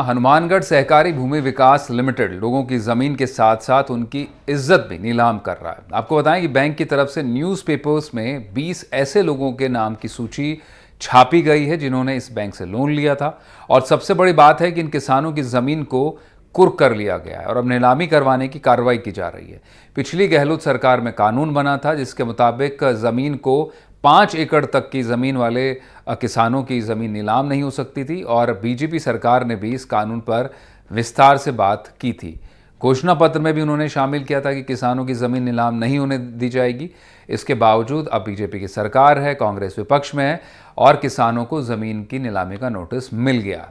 हनुमानगढ़ सहकारी भूमि विकास लिमिटेड लोगों की ज़मीन के साथ साथ उनकी इज्जत भी नीलाम कर रहा है। आपको बताएं कि बैंक की तरफ से न्यूज़पेपर्स में 20 ऐसे लोगों के नाम की सूची छापी गई है जिन्होंने इस बैंक से लोन लिया था। और सबसे बड़ी बात है कि इन किसानों की ज़मीन को कुर्क कर लिया गया है और अब नीलामी करवाने की कार्रवाई की जा रही है। पिछली गहलोत सरकार में कानून बना था जिसके मुताबिक ज़मीन को 5 एकड़ तक की ज़मीन वाले किसानों की ज़मीन नीलाम नहीं हो सकती थी और बीजेपी सरकार ने भी इस कानून पर विस्तार से बात की थी। घोषणा पत्र में भी उन्होंने शामिल किया था कि किसानों की ज़मीन नीलाम नहीं होने दी जाएगी। इसके बावजूद अब बीजेपी की सरकार है, कांग्रेस विपक्ष में है और किसानों को ज़मीन की नीलामी का नोटिस मिल गया।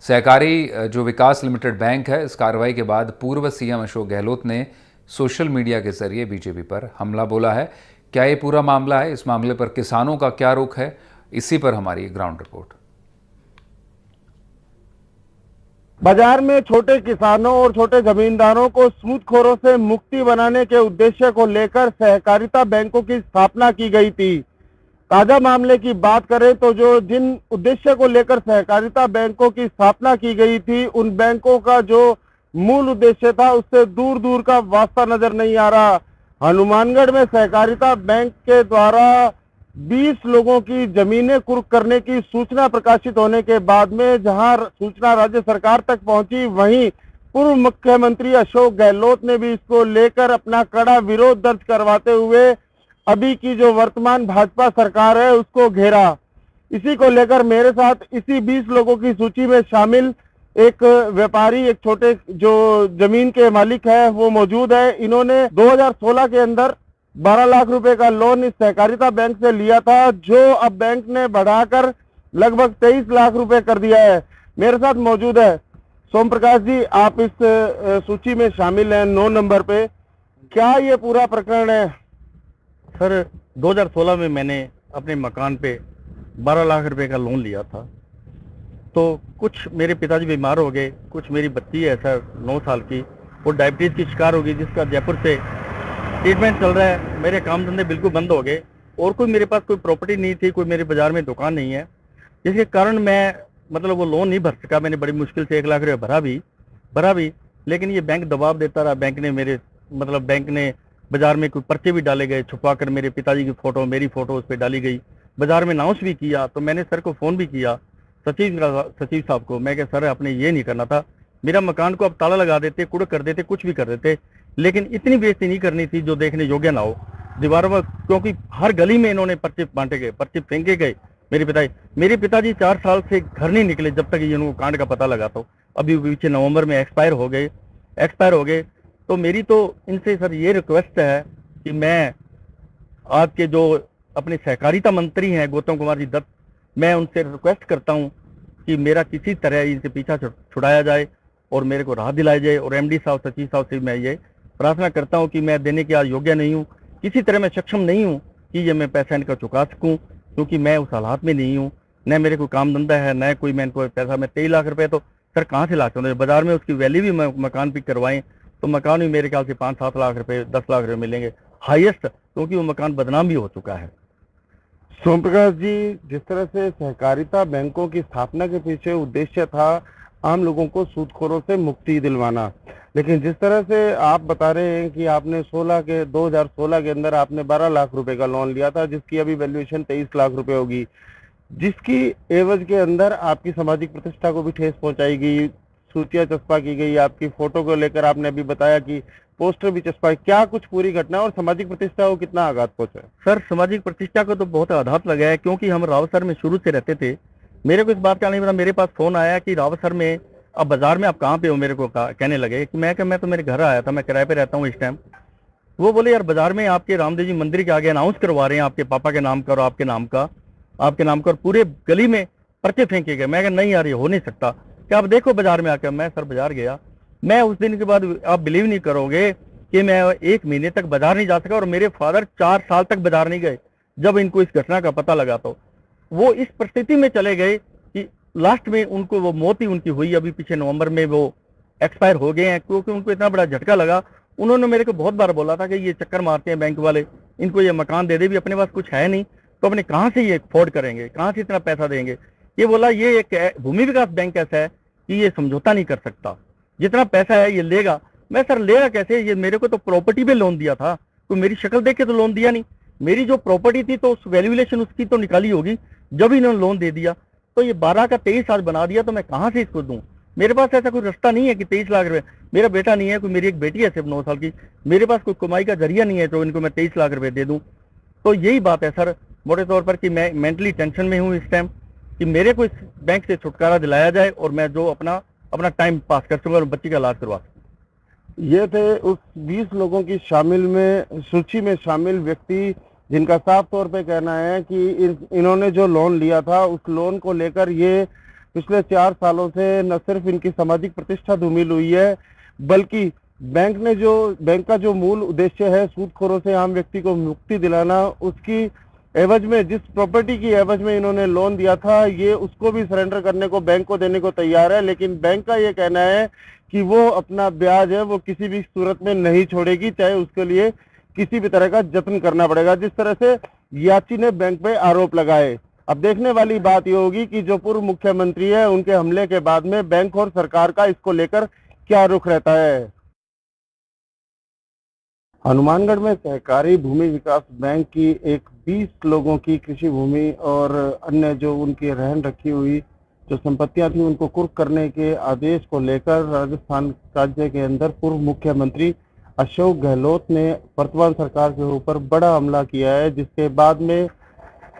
सहकारी जो विकास लिमिटेड बैंक है, इस कार्रवाई के बाद पूर्व सीएम अशोक गहलोत ने सोशल मीडिया के जरिए बीजेपी पर हमला बोला है। क्या ये पूरा मामला है? इस मामले पर किसानों का क्या रुख है? इसी पर हमारी ग्राउंड रिपोर्ट। बाजार में छोटे किसानों और छोटे जमींदारों को सूदखोरों से मुक्ति बनाने के उद्देश्य को लेकर सहकारिता बैंकों की स्थापना की गई थी। ताजा मामले की बात करें तो जिन उद्देश्य को लेकर सहकारिता बैंकों की स्थापना की गई थी, उन बैंकों का जो मूल उद्देश्य था उससे दूर दूर का वास्ता नजर नहीं आ रहा। हनुमानगढ़ में सहकारिता बैंक के द्वारा 20 लोगों की जमीनें कुर्क करने की सूचना प्रकाशित होने के बाद में जहां सूचना राज्य सरकार तक पहुंची, वहीं पूर्व मुख्यमंत्री अशोक गहलोत ने भी इसको लेकर अपना कड़ा विरोध दर्ज करवाते हुए अभी की जो वर्तमान भाजपा सरकार है उसको घेरा। इसी को लेकर मेरे साथ इसी 20 लोगों की सूची में शामिल एक व्यापारी, एक छोटे जो जमीन के मालिक है वो मौजूद है। इन्होंने 2016 के अंदर 12 लाख रुपए का लोन इस सहकारिता बैंक से लिया था, जो अब बैंक ने बढ़ाकर लगभग 23 लाख रुपए कर दिया है। मेरे साथ मौजूद है सोम प्रकाश जी, आप इस सूची में शामिल हैं 9 नंबर पे। क्या ये पूरा प्रकरण है? सर, 2016 में मैंने अपने मकान पे 12 लाख रुपए का लोन लिया था। तो कुछ मेरे पिताजी बीमार हो गए, कुछ मेरी बच्ची है सर 9 साल की, वो डायबिटीज की शिकार हो गई, जिसका जयपुर से ट्रीटमेंट चल रहा है। मेरे काम धंधे बिल्कुल बंद हो गए और कोई मेरे पास कोई प्रॉपर्टी नहीं थी, कोई मेरे बाजार में दुकान नहीं है, जिसके कारण मैं वो लोन नहीं भर सका। मैंने बड़ी मुश्किल से 1 लाख रुपये भरा भी, लेकिन ये बैंक दबाव देता रहा। बैंक ने बाजार में कोई पर्चे भी डाले गए, छुपा कर मेरे पिताजी की फोटो, मेरी फोटो उस पर डाली गई। बाजार में अनाउंस भी किया, तो मैंने सर को फोन भी किया, सचिव साहब को। मैं कहा सर, आपने ये नहीं करना था, मेरा मकान को आप ताला लगा देते, कुड़ कर देते, कुछ भी कर देते, लेकिन इतनी बेइज्जती नहीं करनी थी जो देखने योग्य ना हो दीवारों में, क्योंकि हर गली में इन्होंने पर्चे बांटे गए, पर्चे फेंके गए। मेरे पिताजी 4 साल से घर नहीं निकले जब तक ये कांड का पता लगा। तो अभी पीछे नवंबर में एक्सपायर हो गए। तो मेरी तो इनसे सर ये रिक्वेस्ट है कि मैं आपके जो अपने सहकारिता मंत्री हैं गौतम कुमार जी दत्त, मैं उनसे रिक्वेस्ट करता हूं कि मेरा किसी तरह इनसे पीछा छुड़ाया जाए और मेरे को राहत दिलाई जाए। और एमडी साहब, सचिव साहब से मैं ये प्रार्थना करता हूं कि मैं देने के आज योग्य नहीं हूं, किसी तरह मैं सक्षम नहीं हूं कि ये मैं पैसा इनका चुका सकूं, क्योंकि मैं उस हालात में नहीं हूं, न मेरे को काम धंधा है, न कोई मैं इनको पैसा। मैं 23 लाख रुपए तो सर कहाँ से ला सकता हूँ? बाजार में उसकी वैल्यू भी मकान पे करवाएं तो मकान भी मेरे ख्याल से 5-7 लाख रुपए, 10 लाख रुपए मिलेंगे हाईएस्ट, क्योंकि वो मकान बदनाम भी हो चुका है। सोम प्रकाश जी, जिस तरह से सहकारिता बैंकों की स्थापना के पीछे उद्देश्य था आम लोगों को सूदखोरों से मुक्ति दिलवाना, लेकिन जिस तरह से आप बता रहे हैं कि आपने 2016 के अंदर आपने 12 लाख रुपए का लोन लिया था, जिसकी अभी वैल्यूएशन 23 लाख रुपए होगी, जिसकी एवज के अंदर आपकी सामाजिक प्रतिष्ठा को भी ठेस पहुंचाई गई, सूचियां चस्पा की गई, आपकी फोटो को लेकर आपने अभी बताया कि पोस्टर भी चस्पा। क्या कुछ पूरी घटना और सामाजिक प्रतिष्ठा को कितना आघात पहुंचा? सर, सामाजिक प्रतिष्ठा को तो बहुत आघात लगा है, क्योंकि हम रावसर में शुरू से रहते थे। मेरे को इस बात का नहीं पता, मेरे पास फोन आया कि रावसर में अब बाजार में आप कहाँ पे हो, मेरे को कहने लगे कि मैं तो मेरे घर आया था, मैं किराए पे रहता हूँ इस टाइम। वो बोले यार बाजार में आपके रामदेव जी मंदिर के आगे अनाउंस करवा रहे हैं आपके पापा के नाम का और आपके नाम का और पूरे गली में पर्चे फेंके गए। मैं कहा नहीं यार, ये हो नहीं सकता, क्या आप देखो बाजार में आकर। मैं सर बाजार गया, मैं उस दिन के बाद आप बिलीव नहीं करोगे कि मैं 1 महीने तक बाजार नहीं जा सका, और मेरे फादर 4 साल तक बाजार नहीं गए। जब इनको इस घटना का पता लगा तो वो इस परिस्थिति में चले गए कि लास्ट में उनको वो मौत ही उनकी हुई। अभी पीछे नवंबर में वो एक्सपायर हो गए हैं, क्योंकि उनको इतना बड़ा झटका लगा। उन्होंने मेरे को बहुत बार बोला था कि ये चक्कर मारते हैं बैंक वाले, इनको ये मकान दे दे, भी अपने पास कुछ है नहीं तो अपने कहाँ से ये अफोर्ड करेंगे, कहाँ से इतना पैसा देंगे। ये बोला ये एक भूमि विकास बैंक ऐसा है कि ये समझौता नहीं कर सकता, जितना पैसा है ये लेगा। मैं सर लेगा कैसे, ये मेरे को तो प्रॉपर्टी पे लोन दिया था, तो मेरी शक्ल देख के तो लोन दिया नहीं। मेरी जो प्रॉपर्टी थी तो उस वैल्यूएशन उसकी तो निकाली होगी जब इन्होंने लोन दे दिया। तो ये 12 का 23 आज बना दिया, तो मैं कहाँ से इसको दूं? मेरे पास ऐसा कोई रास्ता नहीं है कि 23 लाख रुपए, मेरा बेटा नहीं है, कोई मेरी एक बेटी है सिर्फ 9 साल की, मेरे पास कोई कमाई का जरिया नहीं है तो इनको मैं 23 लाख रुपए दे दूं। तो यही बात है सर मोटे तौर पर कि मैं मेंटली टेंशन में हूँ इस टाइम, कि मेरे को इस बैंक से छुटकारा दिलाया जाए और मैं जो अपना अपना टाइम पास कर सकूँ और बच्ची का इलाज करवा सकूँ। ये थे उस 20 लोगों की सूची में शामिल व्यक्ति जिनका साफ तौर पे कहना है कि इन्होंने जो लोन लिया था उस लोन को लेकर ये पिछले 4 सालों से न सिर्फ इनकी सामाजिक प्रतिष्ठा धूमिल हुई है, बल्कि बैंक का जो मूल उद्देश्य है सूदखोरों से आम व्यक्ति को मुक्ति दिलाना, उसकी एवज में, जिस प्रॉपर्टी की एवज में इन्होंने लोन दिया था, ये उसको भी सरेंडर करने को बैंक को देने को तैयार है। लेकिन बैंक का ये कहना है कि वो अपना ब्याज है वो किसी भी सूरत में नहीं छोड़ेगी, चाहे उसके लिए किसी भी तरह का जतन करना पड़ेगा, जिस तरह से याची ने बैंक पे आरोप लगाए। अब देखने वाली बात ये होगी कि जो पूर्व मुख्यमंत्री है उनके हमले के बाद में बैंक और सरकार का इसको लेकर क्या रुख रहता है। हनुमानगढ़ में सहकारी भूमि विकास बैंक की एक 20 लोगों की कृषि भूमि और अन्य जो उनकी रहन रखी हुई जो संपत्तियां थी उनको कुर्क करने के आदेश को लेकर राजस्थान राज्य के अंदर पूर्व मुख्यमंत्री अशोक गहलोत ने वर्तमान सरकार के ऊपर बड़ा हमला किया है, जिसके बाद में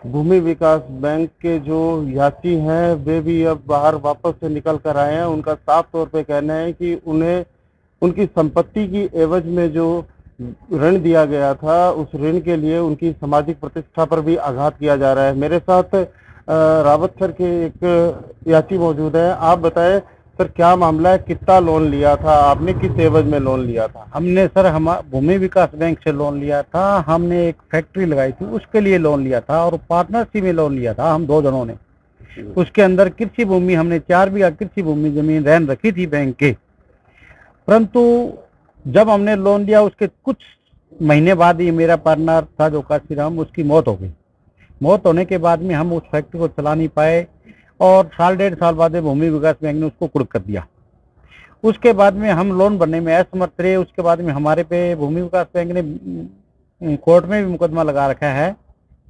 भूमि विकास बैंक के जो याची हैं वे भी अब बाहर वापस से निकल कर आए हैं। उनका साफ तौर पे कहना है कि उन्हें उनकी संपत्ति की एवज में जो ऋण दिया गया था उस ऋण के लिए उनकी सामाजिक प्रतिष्ठा पर भी आघात किया जा रहा है। मेरे साथ रावत सर के एक याची मौजूद है। आप बताएं सर क्या मामला है, कितना लोन लिया था आपने, किस एवज में लोन लिया था? हमने सर भूमि विकास बैंक से लोन लिया था। हमने एक फैक्ट्री लगाई थी उसके लिए लोन लिया था और पार्टनरशिप में लोन लिया था हम 2 जनों ने। उसके अंदर कृषि भूमि हमने 4 बीघा कृषि भूमि जमीन रहन रखी थी बैंक के, परंतु जब हमने लोन लिया उसके कुछ महीने बाद ही मेरा पार्टनर था जो काशीराम, उसकी मौत हो गई। मौत होने के बाद में हम उस फैक्ट्री को चला नहीं पाए और 1.5 साल बाद भूमि विकास बैंक ने उसको कुर्क कर दिया। उसके बाद में हम लोन भरने में असमर्थ रहे। उसके बाद में हमारे पे भूमि विकास बैंक ने कोर्ट में भी मुकदमा लगा रखा है,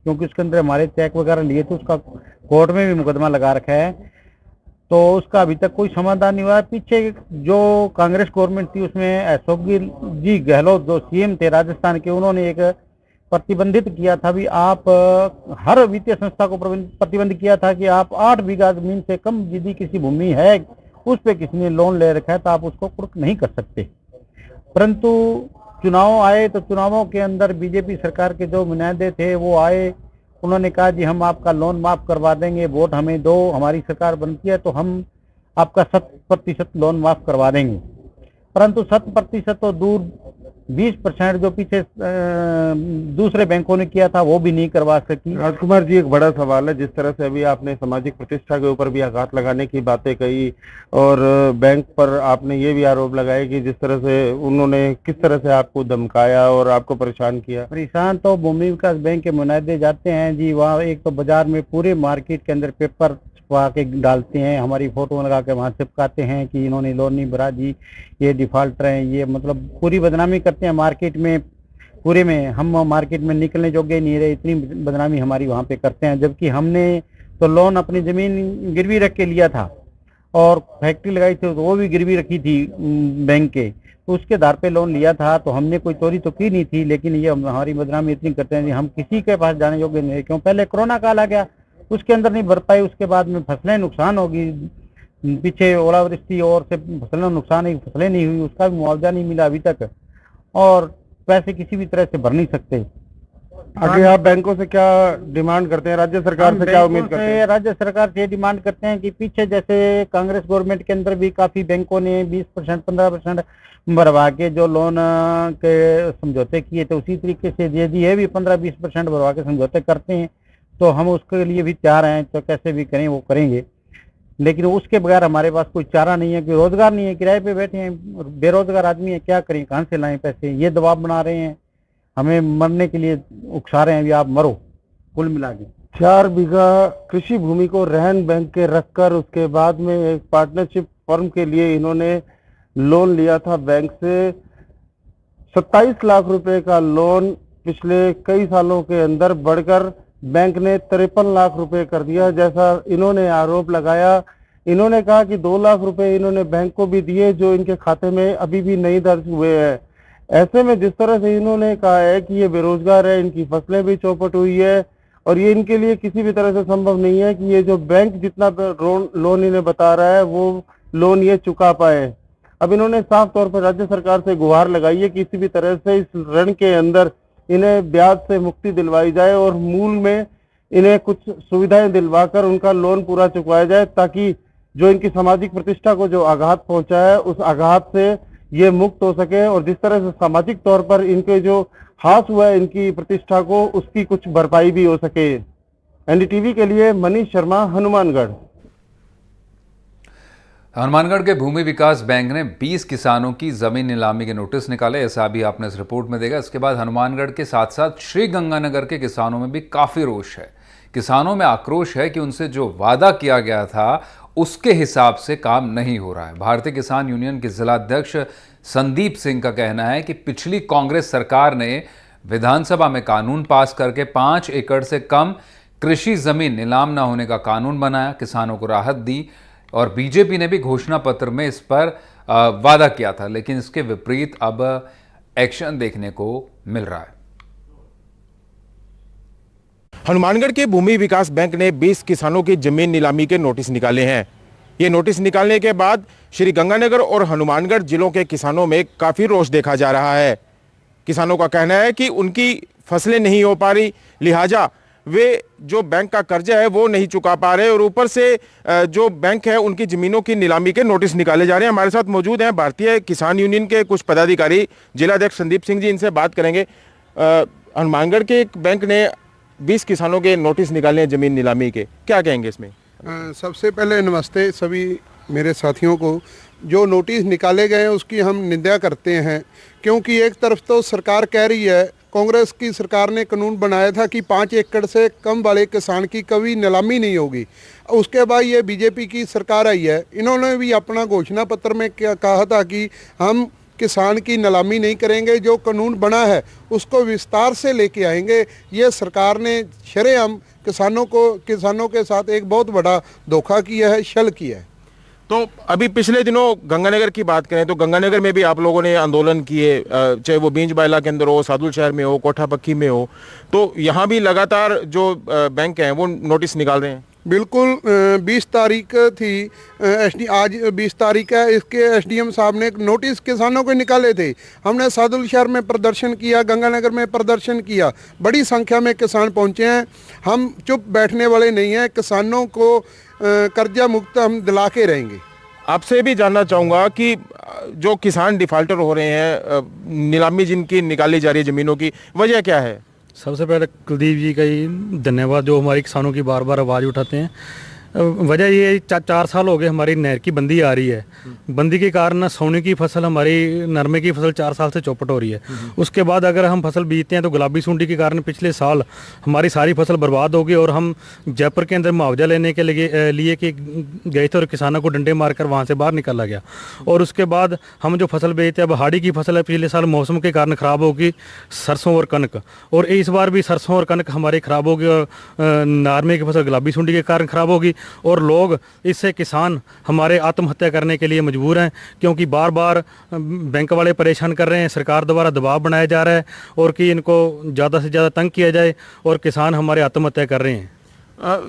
क्योंकि उसके अंदर हमारे चेक वगैरह लिए थे, उसका कोर्ट में भी मुकदमा लगा रखा है। तो उसका अभी तक कोई समाधान नहीं हुआ। पीछे जो कांग्रेस गवर्नमेंट थी उसमें अशोक जी गहलोत जो सीएम थे राजस्थान के, उन्होंने एक प्रतिबंधित किया था भी आप हर वित्तीय संस्था को प्रतिबंध किया था कि आप 8 बीघा जमीन से कम यदि किसी भूमि है उस पे किसी ने लोन ले रखा है तो आप उसको कुर्क नहीं कर सकते। परंतु चुनाव आए तो चुनावों के अंदर बीजेपी सरकार के जो नुमाइंदे थे वो आए, उन्होंने कहा जी हम आपका लोन माफ करवा देंगे, वोट हमें दो, हमारी सरकार बनती है तो हम आपका 100% लोन माफ करवा देंगे। परंतु 100% तो दूर 20% जो पीछे दूसरे बैंकों ने किया था वो भी नहीं करवा सकी। राजकुमार जी एक बड़ा सवाल है, जिस तरह से अभी आपने सामाजिक प्रतिष्ठा के ऊपर भी आघात लगाने की बातें कही और बैंक पर आपने ये भी आरोप लगाए कि जिस तरह से उन्होंने किस तरह से आपको धमकाया और आपको परेशान किया। परेशान तो भूमि विकास बैंक के नुमाइंदे जाते हैं जी वहाँ, एक तो बाजार में पूरे मार्केट के अंदर पेपर छपवा के डालते हैं, हमारी फोटो लगा के वहाँ चिपकाते हैं कि इन्होंने लोन नहीं भरा जी, ये डिफॉल्टर हैं, ये मतलब पूरी बदनामी करते हैं मार्केट में। पूरे में हम मार्केट में निकलने योग्य नहीं रहे, इतनी बदनामी हमारी वहाँ पे करते हैं। जबकि हमने तो लोन अपनी जमीन गिरवी रख के लिया था और फैक्ट्री लगाई थी तो वो भी गिरवी रखी थी बैंक के, तो उसके आधार पे लोन लिया था। तो हमने कोई चोरी तो की नहीं थी, लेकिन ये हमारी बदनामी इतनी करते हैं हम किसी के पास जाने योग्य नहीं। क्यों, पहले कोरोना काल आ गया, उसके अंदर नहीं भर पाई, उसके बाद में फसलें नुकसान होगी, पीछे ओलावृष्टि और से फसलों नुकसान हुई, फसलें नहीं हुई, उसका भी मुआवजा नहीं मिला अभी तक, और पैसे किसी भी तरह से भर नहीं सकते। आगे आप बैंकों से क्या डिमांड करते हैं, राज्य सरकार से क्या उम्मीद करते हैं? राज्य सरकार से डिमांड करते हैं कि पीछे जैसे कांग्रेस गवर्नमेंट के अंदर भी काफी बैंकों ने 20% 15% भरवा के जो लोन के समझौते किए थे, उसी तरीके से यदि ये भी 15-20% भरवा के समझौते करते हैं तो हम उसके लिए भी तैयार हैं, तो कैसे भी करें वो करेंगे। लेकिन उसके बगैर हमारे पास कोई चारा नहीं है, कोई रोजगार नहीं है, किराए पे बैठे हैं, बेरोजगार आदमी है, क्या करें, कहाँ से लाएं पैसे। ये दबाव बना रहे हैं, हमें मरने के लिए उकसा रहे हैं, अभी आप मरो कुल मिला के। 4 बीघा कृषि भूमि को रहन बैंक के रखकर उसके बाद में एक पार्टनरशिप फर्म के लिए इन्होंने लोन लिया था बैंक से। 27 लाख रुपए का लोन पिछले कई सालों के अंदर बढ़कर बैंक ने 53 लाख रुपए कर दिया, जैसा इन्होंने आरोप लगाया। इन्होंने कहा कि 2 लाख रुपए इन्होंने बैंक को भी दिए जो इनके खाते में अभी भी नहीं दर्ज हुए हैं। ऐसे में जिस तरह से इन्होंने कहा है कि ये बेरोजगार है, इनकी फसलें भी चौपट हुई है और ये इनके लिए किसी भी तरह से संभव नहीं है कि ये जो बैंक जितना लोन इन्हें बता रहा है वो लोन ये चुका पाए। अब इन्होंने साफ तौर पर राज्य सरकार से गुहार लगाई है कि किसी भी तरह से इस ऋण के अंदर इन्हें ब्याज से मुक्ति दिलवाई जाए और मूल में इन्हें कुछ सुविधाएं दिलवाकर उनका लोन पूरा चुकवाया जाए, ताकि जो इनकी सामाजिक प्रतिष्ठा को जो आघात पहुंचा है उस आघात से ये मुक्त हो सके और जिस तरह से सामाजिक तौर पर इनके जो हास हुआ है इनकी प्रतिष्ठा को, उसकी कुछ भरपाई भी हो सके। एनडीटीवी के लिए मनीष शर्मा, हनुमानगढ़। हनुमानगढ़ के भूमि विकास बैंक ने 20 किसानों की जमीन नीलामी के नोटिस निकाले, ऐसा भी आपने इस रिपोर्ट में देखा। इसके बाद हनुमानगढ़ के साथ साथ श्रीगंगानगर के किसानों में भी काफी रोष है। किसानों में आक्रोश है कि उनसे जो वादा किया गया था उसके हिसाब से काम नहीं हो रहा है। भारतीय किसान यूनियन के जिलाध्यक्ष संदीप सिंह का कहना है कि पिछली कांग्रेस सरकार ने विधानसभा में कानून पास करके 5 एकड़ से कम कृषि जमीन नीलाम न होने का कानून बनाया, किसानों को राहत दी और बीजेपी ने भी घोषणा पत्र में इस पर वादा किया था, लेकिन इसके विपरीत अब एक्शन देखने को मिल रहा है। हनुमानगढ़ के भूमि विकास बैंक ने 20 किसानों की जमीन नीलामी के नोटिस निकाले हैं। ये नोटिस निकालने के बाद श्री गंगानगर और हनुमानगढ़ जिलों के किसानों में काफ़ी रोष देखा जा रहा है। किसानों का कहना है कि उनकी फसलें नहीं हो पा रही, लिहाजा वे जो बैंक का कर्जा है वो नहीं चुका पा रहे और ऊपर से जो बैंक है उनकी ज़मीनों की नीलामी के नोटिस निकाले जा रहे हैं। हमारे साथ मौजूद हैं भारतीय किसान यूनियन के कुछ पदाधिकारी, जिलाध्यक्ष संदीप सिंह जी, इनसे बात करेंगे। हनुमानगढ़ के एक बैंक ने 20 किसानों के नोटिस निकाले हैं जमीन नीलामी के, क्या कहेंगे इसमें? सबसे पहले नमस्ते सभी मेरे साथियों को। जो नोटिस निकाले गए हैं उसकी हम निंदा करते हैं, क्योंकि एक तरफ तो सरकार कह रही है, कांग्रेस की सरकार ने कानून बनाया था कि 5 एकड़ से कम वाले किसान की कभी नीलामी नहीं होगी। उसके बाद ये बीजेपी की सरकार आई है, इन्होंने भी अपना घोषणा पत्र में क्या कहा था कि हम किसान की नीलामी नहीं करेंगे, जो कानून बना है उसको विस्तार से लेके आएंगे। ये सरकार ने शरेआम किसानों के साथ एक बहुत बड़ा धोखा किया है, छल किया है। तो अभी पिछले दिनों गंगानगर की बात करें तो गंगानगर में भी आप लोगों ने आंदोलन किए, चाहे वो बींज बायला के अंदर हो, सादुल शहर में हो, कोठा पक्की में हो, तो यहाँ भी लगातार जो बैंक हैं वो नोटिस निकाल रहे हैं। बिल्कुल 20 तारीख थी, आज 20 तारीख है, इसके एसडीएम साहब ने नोटिस किसानों को निकाले थे। हमने सादुल शहर में प्रदर्शन किया, गंगानगर में प्रदर्शन किया, बड़ी संख्या में किसान पहुंचे हैं। हम चुप बैठने वाले नहीं हैं, किसानों को कर्जा मुक्त हम दिला के रहेंगे। आपसे भी जानना चाहूँगा कि जो किसान डिफाल्टर हो रहे हैं, नीलामी जिनकी निकाली जा रही है ज़मीनों की, वजह क्या है? सबसे पहले कुलदीप जी का ही धन्यवाद जो हमारी किसानों की बार बार आवाज़ उठाते हैं। वजह ये 4 साल हो गए हमारी नहर की बंदी आ रही है। बंदी के कारण सोने की फसल, हमारी नरमे की फसल 4 साल से चौपट हो रही है। उसके बाद अगर हम फसल बीजते हैं तो गुलाबी सूंडी के कारण पिछले साल हमारी सारी फसल बर्बाद हो गई और हम जयपुर के अंदर मुआवजा लेने के लिए कि गए थे और किसानों को डंडे मारकर वहाँ से बाहर निकाला गया। और उसके बाद हम जो फसल बेचते हैं, अब हाड़ी की फसल है, पिछले साल मौसम के कारण ख़राब होगी सरसों और कनक, और इस बार भी सरसों और कनक हमारी ख़राब होगी और नरमे की फसल गुलाबी सूंडी के कारण ख़राब होगी। और लोग इससे किसान हमारे आत्महत्या करने के लिए मजबूर हैं, क्योंकि बार बार बैंक वाले परेशान कर रहे हैं, सरकार द्वारा दबाव बनाया जा रहा है और कि इनको ज़्यादा से ज़्यादा तंग किया जाए और किसान हमारे आत्महत्या कर रहे हैं।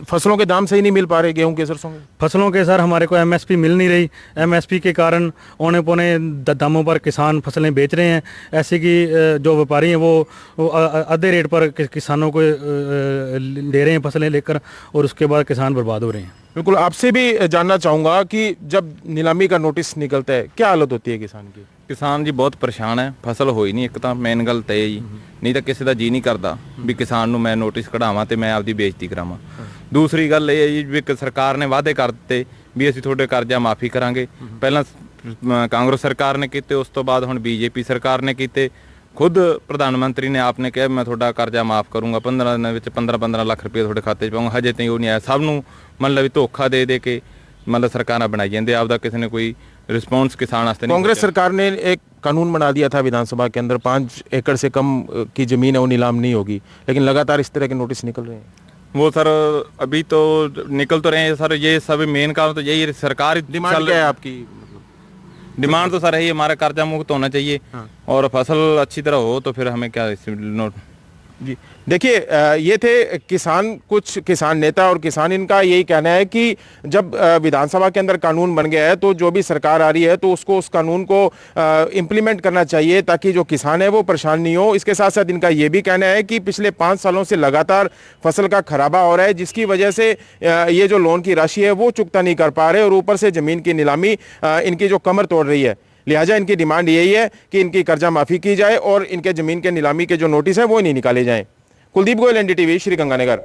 फसलों के दाम सही नहीं मिल पा रहे, गेहूं के, सरसों के? फसलों के सर हमारे को एमएसपी मिल नहीं रही। एमएसपी के कारण औने पौने दामों पर किसान फसलें बेच रहे हैं, ऐसे कि जो व्यापारी हैं वो आधे रेट पर किसानों को दे रहे हैं फसलें लेकर, और उसके बाद किसान बर्बाद हो रहे हैं। बिल्कुल, आपसे भी जानना चाहूँगा कि जब नीलामी का नोटिस निकलता है क्या हालत होती है किसान की? किसान जी बहुत परेशान है, फसल होई नहीं। एक ਤਾਂ ਮੇਨ ਗੱਲ ਤੇ ਜੀ, ਨਹੀਂ ਤਾਂ ਕਿਸੇ ਦਾ ਜੀ ਨਹੀਂ ਕਰਦਾ ਵੀ ਕਿਸਾਨ ਨੂੰ ਮੈਂ ਨੋਟਿਸ ਕਢਾਵਾਂ ਤੇ ਮੈਂ ਆਪਦੀ ਬੇਇੱਜ਼ਤੀ ਕਰਾਵਾਂ। ਦੂਸਰੀ ਗੱਲ ਇਹ ਹੈ ਜੀ ਵੀ ਸਰਕਾਰ ਨੇ ਵਾਅਦੇ ਕਰ ਦਿੱਤੇ ਵੀ ਅਸੀਂ ਤੁਹਾਡੇ ਕਰਜ਼ਾ ਮਾਫੀ ਕਰਾਂਗੇ। ਪਹਿਲਾਂ ਕਾਂਗਰਸ ਸਰਕਾਰ ਨੇ ਕੀਤੇ, ਉਸ ਤੋਂ ਬਾਅਦ ਹੁਣ ਬੀਜੇਪੀ ਸਰਕਾਰ ਨੇ ਕੀਤੇ। खुद प्रधानमंत्री ने आपने कहा मैं थोड़ा कर्जा माफ़ करूँगा 15 ਦਿਨਾਂ ਵਿੱਚ 15 ਲੱਖ ਰੁਪਏ ਤੁਹਾਡੇ ਖਾਤੇ 'ਚ ਪਾਉਂਗਾ, ਹਜੇ ਤਾਈਂ ਉਹ ਨਹੀਂ ਆਇਆ। ਸਭ ਨੂੰ ਮਤਲਬ ਵੀ ਧੋਖਾ ਦੇ ਕੇ मतलब सरकारें बनाई जाती आपदा किसी ने कोई रिस्पॉन्स किसान वास्ते नहीं। कांग्रेस सरकार ने एक कानून बना दिया था विधानसभा के अंदर 5 एकड़ से कम की जमीन है वो नीलाम नहीं होगी, लेकिन लगातार इस तरह के नोटिस निकल रहे हैं। वो सर अभी तो निकल तो रहे हैं सर, ये सब मेन काम तो यही सरकार डिमांड क्या है आपकी? डिमांड तो सर है हमारा कर्जा मुक्त होना चाहिए और फसल अच्छी तरह हो तो फिर हमें क्या जी देखिए, ये थे कुछ किसान नेता और किसान। इनका यही कहना है कि जब विधानसभा के अंदर कानून बन गया है तो जो भी सरकार आ रही है तो उसको उस कानून को इम्प्लीमेंट करना चाहिए ताकि जो किसान है वो परेशान नहीं हो। इसके साथ साथ इनका ये भी कहना है कि पिछले 5 सालों से लगातार फसल का खराबा हो रहा है, जिसकी वजह से ये जो लोन की राशि है वो चुकता नहीं कर पा रहे और ऊपर से ज़मीन की नीलामी इनकी जो कमर तोड़ रही है। लिहाजा इनकी डिमांड यही है कि इनकी कर्जा माफ़ी की जाए और इनके ज़मीन के नीलामी के जो नोटिस है वो नहीं निकाले जाएं। कुलदीप गोयल, NDTV, श्री गंगानगर।